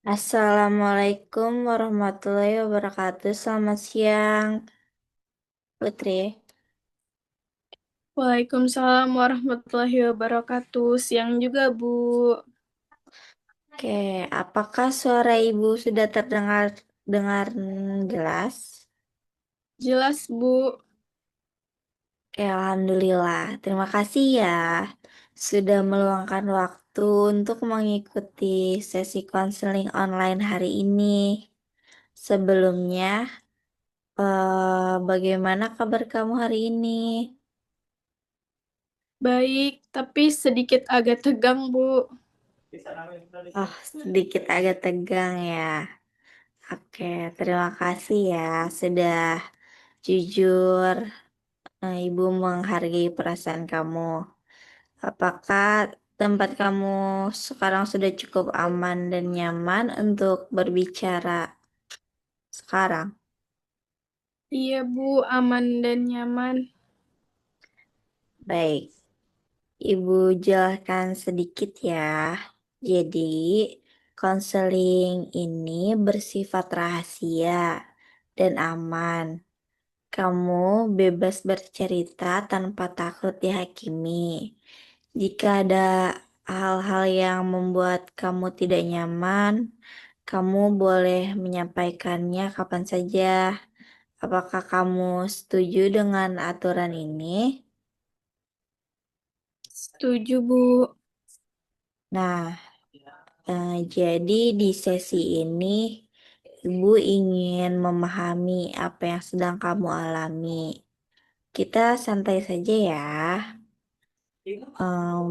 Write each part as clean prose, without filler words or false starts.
Assalamualaikum warahmatullahi wabarakatuh. Selamat siang, Putri. Waalaikumsalam warahmatullahi wabarakatuh. Siang juga, Bu. Oke, apakah suara ibu sudah terdengar dengar jelas? Jelas, Bu. Oke, alhamdulillah. Terima kasih ya sudah meluangkan waktu untuk mengikuti sesi konseling online hari ini. Sebelumnya, bagaimana kabar kamu hari ini? Baik, tapi sedikit agak tegang, Bu. Oh, sedikit agak tegang ya. Oke, terima kasih ya sudah jujur. Ibu menghargai perasaan kamu. Apakah tempat kamu sekarang sudah cukup aman dan nyaman untuk berbicara sekarang? Iya, Bu. Aman dan nyaman. Baik, Ibu jelaskan sedikit ya. Jadi, konseling ini bersifat rahasia dan aman. Kamu bebas bercerita tanpa takut dihakimi. Jika ada hal-hal yang membuat kamu tidak nyaman, kamu boleh menyampaikannya kapan saja. Apakah kamu setuju dengan aturan ini? Setuju, Bu. Nah, jadi di sesi ini Ibu ingin memahami apa yang sedang kamu alami. Kita santai saja ya.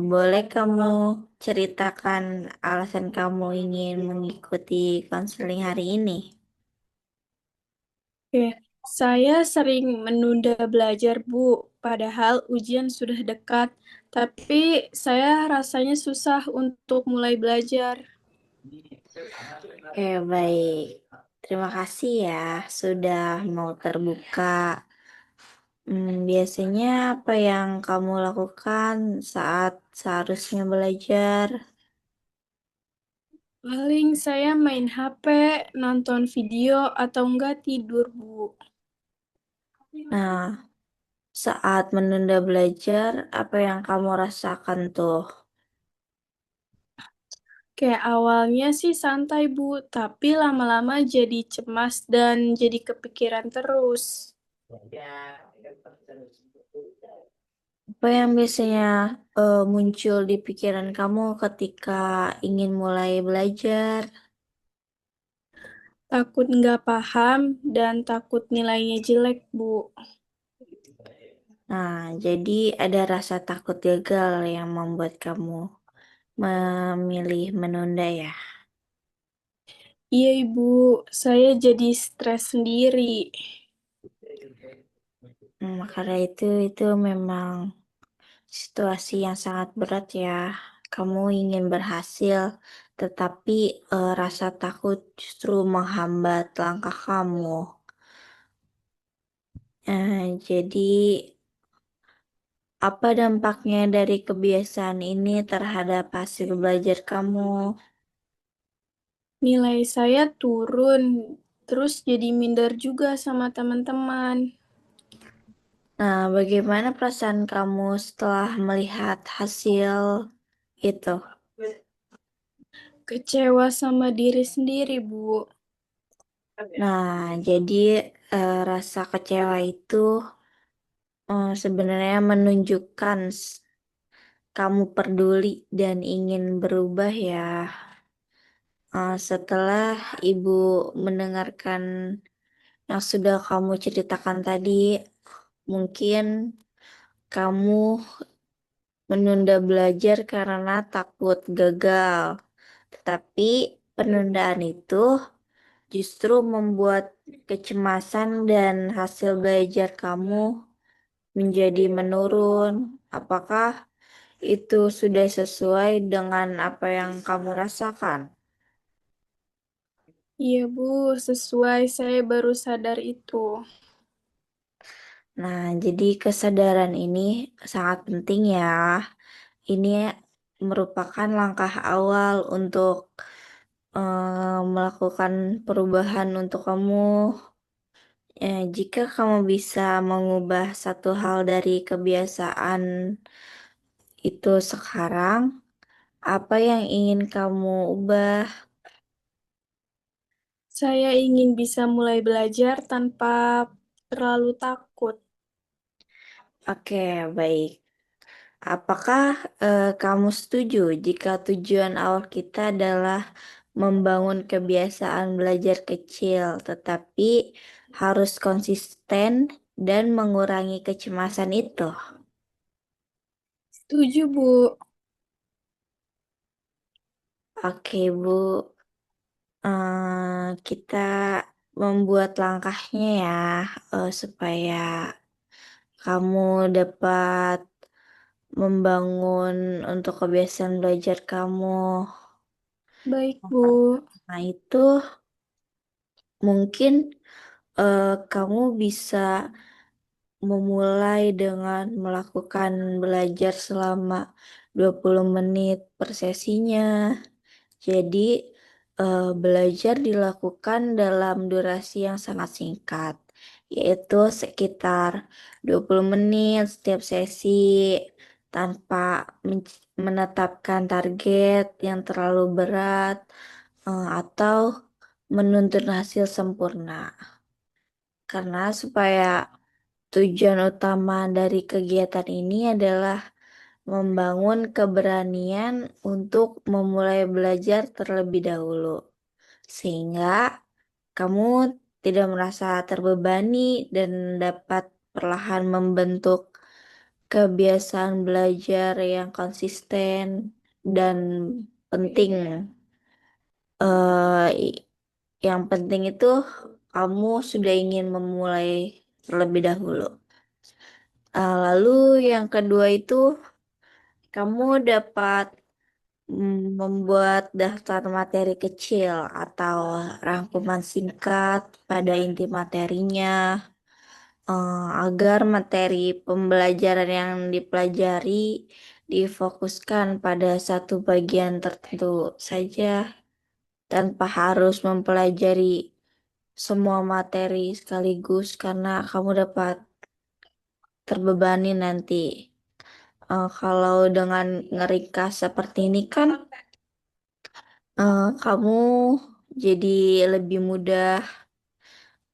Boleh kamu ceritakan alasan kamu ingin mengikuti konseling hari ini? Oke. Saya sering menunda belajar, Bu. Padahal ujian sudah dekat. Tapi saya rasanya susah untuk mulai belajar. Baik. Terima kasih ya sudah mau terbuka. Biasanya apa yang kamu lakukan saat seharusnya belajar? Paling saya main HP, nonton video, atau enggak tidur, Bu. Nah, saat menunda belajar, apa yang kamu rasakan tuh? Kayak awalnya sih santai, Bu, tapi lama-lama jadi cemas dan jadi kepikiran terus. Apa yang biasanya muncul di pikiran kamu ketika ingin mulai belajar? Takut nggak paham dan takut nilainya jelek, Bu. Nah, jadi ada rasa takut gagal yang membuat kamu memilih menunda ya. Iya, Ibu, saya jadi stres sendiri. Karena itu memang situasi yang sangat berat ya. Kamu ingin berhasil, tetapi rasa takut justru menghambat langkah kamu. Jadi apa dampaknya dari kebiasaan ini terhadap hasil belajar kamu? Nilai saya turun, terus jadi minder juga sama teman-teman. Nah, bagaimana perasaan kamu setelah melihat hasil itu? Kecewa sama diri sendiri, Bu. Nah, jadi rasa kecewa itu sebenarnya menunjukkan kamu peduli dan ingin berubah ya. Setelah ibu mendengarkan yang sudah kamu ceritakan tadi, mungkin kamu menunda belajar karena takut gagal. Tetapi penundaan itu justru membuat kecemasan dan hasil belajar kamu menjadi menurun. Apakah itu sudah sesuai dengan apa yang kamu rasakan? Iya, Bu, sesuai saya baru sadar itu. Nah, jadi kesadaran ini sangat penting ya. Ini merupakan langkah awal untuk melakukan perubahan untuk kamu. Jika kamu bisa mengubah satu hal dari kebiasaan itu sekarang, apa yang ingin kamu ubah? Saya ingin bisa mulai belajar tanpa terlalu takut. Oke, baik. Apakah kamu setuju jika tujuan awal kita adalah membangun kebiasaan belajar kecil, tetapi harus konsisten dan mengurangi kecemasan itu? Setuju, Bu. Oke, Bu. Kita membuat langkahnya ya, supaya kamu dapat membangun untuk kebiasaan belajar kamu. Baik, Yang Bu. pertama itu mungkin kamu bisa memulai dengan melakukan belajar selama 20 menit per sesinya. Jadi, belajar dilakukan dalam durasi yang sangat singkat, yaitu sekitar 20 menit setiap sesi, tanpa menetapkan target yang terlalu berat, atau menuntut hasil sempurna. Karena supaya tujuan utama dari kegiatan ini adalah membangun keberanian untuk memulai belajar terlebih dahulu, sehingga kamu tidak merasa terbebani dan dapat perlahan membentuk kebiasaan belajar yang konsisten dan penting. eh, yang penting itu kamu sudah ingin memulai terlebih dahulu. Lalu yang kedua itu kamu dapat membuat daftar materi kecil atau rangkuman singkat pada inti materinya, agar materi pembelajaran yang dipelajari difokuskan pada satu bagian tertentu saja tanpa harus mempelajari semua materi sekaligus karena kamu dapat terbebani nanti. Kalau dengan ngeringkas seperti ini kan kamu jadi lebih mudah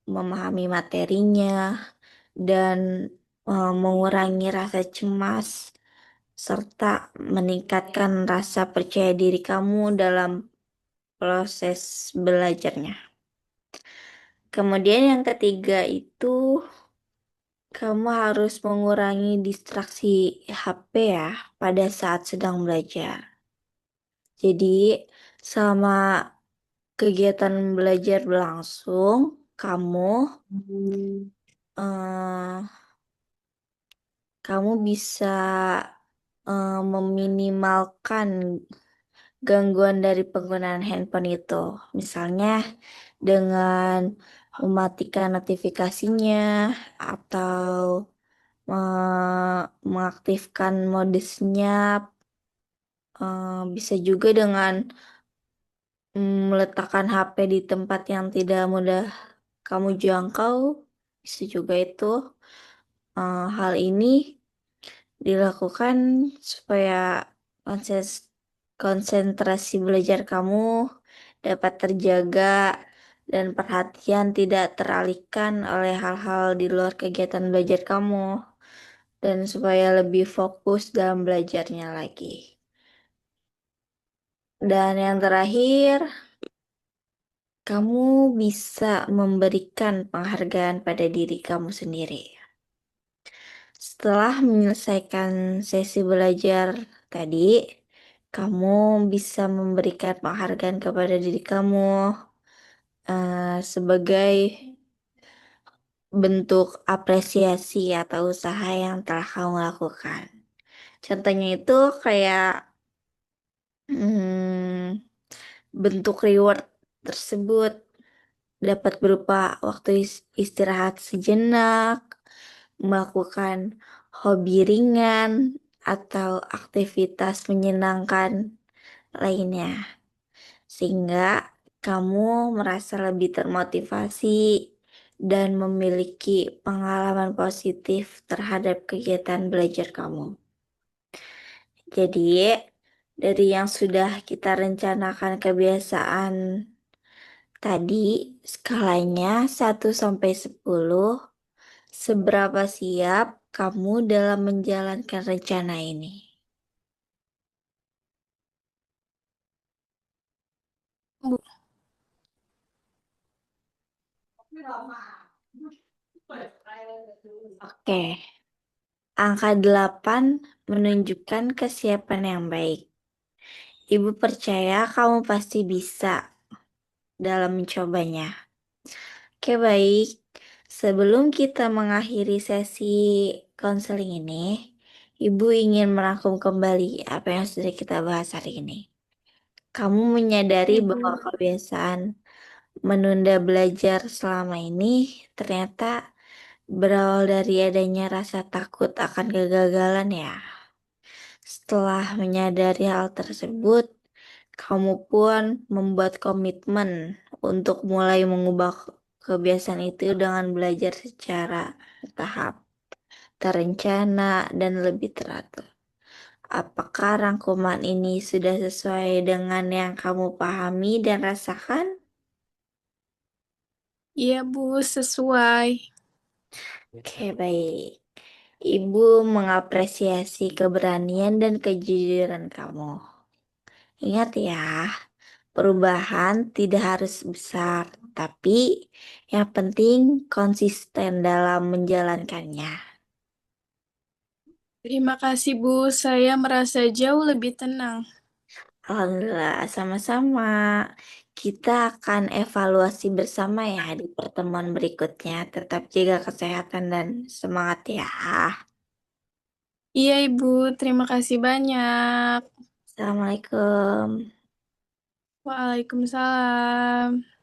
memahami materinya dan mengurangi rasa cemas serta meningkatkan rasa percaya diri kamu dalam proses belajarnya. Kemudian yang ketiga itu kamu harus mengurangi distraksi HP ya pada saat sedang belajar. Jadi selama kegiatan belajar berlangsung, kamu eh, kamu bisa meminimalkan gangguan dari penggunaan handphone itu. Misalnya dengan mematikan notifikasinya atau mengaktifkan mode senyap. Bisa juga dengan meletakkan HP di tempat yang tidak mudah kamu jangkau. Bisa juga itu. Hal ini dilakukan supaya konsentrasi belajar kamu dapat terjaga dan perhatian tidak teralihkan oleh hal-hal di luar kegiatan belajar kamu dan supaya lebih fokus dalam belajarnya lagi. Dan yang terakhir, kamu bisa memberikan penghargaan pada diri kamu sendiri. Setelah menyelesaikan sesi belajar tadi, kamu bisa memberikan penghargaan kepada diri kamu sebagai bentuk apresiasi atau usaha yang telah kamu lakukan. Contohnya itu kayak bentuk reward tersebut dapat berupa waktu istirahat sejenak, melakukan hobi ringan atau aktivitas menyenangkan lainnya, sehingga kamu merasa lebih termotivasi dan memiliki pengalaman positif terhadap kegiatan belajar kamu. Jadi, dari yang sudah kita rencanakan kebiasaan tadi, skalanya 1 sampai 10, seberapa siap kamu dalam menjalankan rencana ini? Bu. Oke, angka 8 menunjukkan kesiapan yang baik. Ibu percaya kamu pasti bisa dalam mencobanya. Oke, baik. Sebelum kita mengakhiri sesi konseling ini, Ibu ingin merangkum kembali apa yang sudah kita bahas hari ini. Kamu menyadari bahwa Ibu. kebiasaan menunda belajar selama ini ternyata berawal dari adanya rasa takut akan kegagalan ya. Setelah menyadari hal tersebut, kamu pun membuat komitmen untuk mulai mengubah kebiasaan itu dengan belajar secara bertahap, terencana, dan lebih teratur. Apakah rangkuman ini sudah sesuai dengan yang kamu pahami dan rasakan? Iya, Bu, sesuai. Oke, baik. Ibu mengapresiasi keberanian dan kejujuran kamu. Ingat ya, perubahan tidak harus besar, tapi yang penting konsisten dalam menjalankannya. Terima kasih, Bu. Saya merasa jauh lebih tenang. Alhamdulillah, sama-sama. Kita akan evaluasi bersama ya di pertemuan berikutnya. Tetap jaga kesehatan dan semangat ya. Iya, Ibu. Terima kasih banyak. Assalamualaikum. Waalaikumsalam.